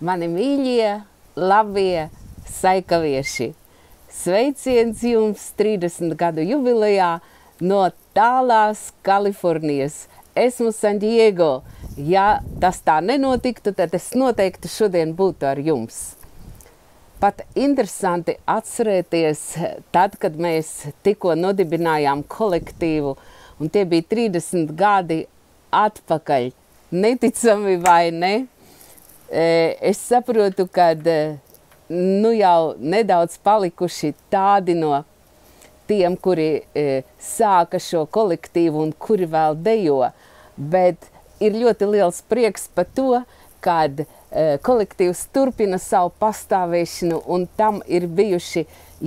mani mīļie, labie saikavieši. Sveiciens jums 30 gadu jubilejā no tālās Kalifornijas. Esmu San Diego. Ja tas tā nenotiktu, tad es noteikti šodien būtu ar jums. Pat interesanti atcerēties tad, kad mēs tikko nodibinājām kolektīvu, un tie bija 30 gadi atpakaļ. Neticami vai ne? Es saprotu, ka nu jau nedaudz palikuši tādi no tiem, kuri sāka šo kolektīvu un kuri vēl dejo, bet ir ļoti liels prieks par to, kad kolektīvs turpina savu pastāvēšanu un tam ir bijuši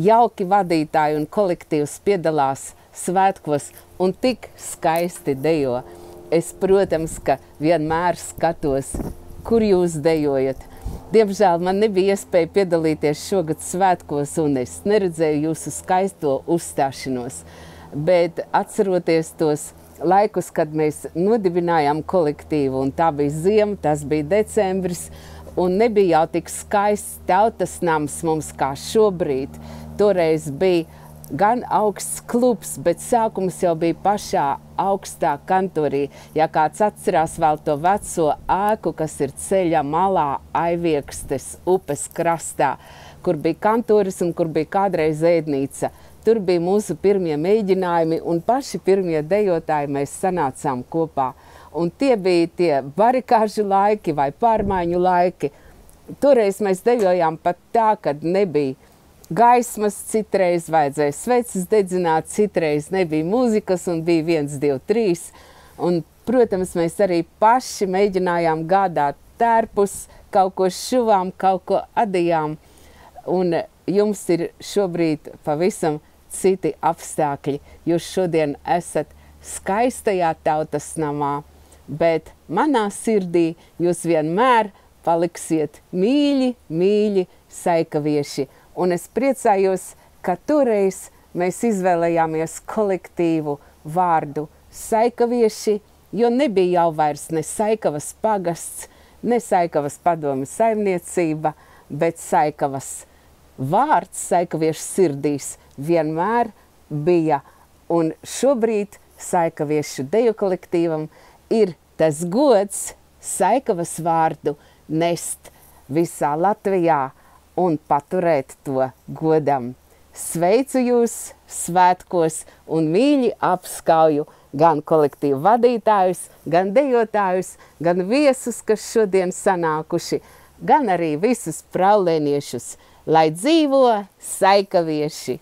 jauki vadītāji un kolektīvs piedalās svētkos un tik skaisti dejo. Es, protams, ka vienmēr skatos, kur jūs dejojat. Diemžēl man nebija iespēja piedalīties šogad svētkos un es neredzēju jūsu skaisto uzstāšanos, bet atceroties tos laikus, kad mēs nodibinājām kolektīvu, un tā bija ziema, tas bija decembris, un nebija jau tik skaists tautas nams mums kā šobrīd. Toreiz bija gan augsts klubs, bet sākums jau bija pašā augstā kantorī. Ja kāds atcerās vēl to veco ēku, kas ir ceļa malā Aiviekstes upes krastā, kur bija kantoris un kur bija kādreiz ēdnīca. Tur bija mūsu pirmie mēģinājumi un paši pirmie dejotāji mēs sanācām kopā. Un tie bija tie barikāžu laiki vai pārmaiņu laiki. Toreiz mēs dejojām pat tā, kad nebija gaismas, citreiz vajadzēja sveces dedzināt, citreiz nebija mūzikas un bija 1, 2, 3. Un, protams, mēs arī paši mēģinājām gādāt tērpus, kaut ko šuvām, kaut ko adījām. Un jums ir šobrīd pavisam citi apstākļi. Jūs šodien esat skaistajā tautas namā, bet manā sirdī jūs vienmēr paliksiet mīļi, mīļi saikavieši. Un es priecājos, ka toreiz mēs izvēlējāmies kolektīvu vārdu saikavieši, jo nebija jau vairs ne Saikavas pagasts, ne Saikavas padomes saimniecība, bet Saikavas vārds saikaviešu sirdīs vienmēr bija. Un šobrīd saikaviešu deju kolektīvam ir tas gods Saikavas vārdu nest visā Latvijā un paturēt to godam. Sveicu jūs svētkos un mīļi apskauju gan kolektīvu vadītājus, gan dejotājus, gan viesus, kas šodien sanākuši, gan arī visus praulēniešus. Lai dzīvo saikavieši!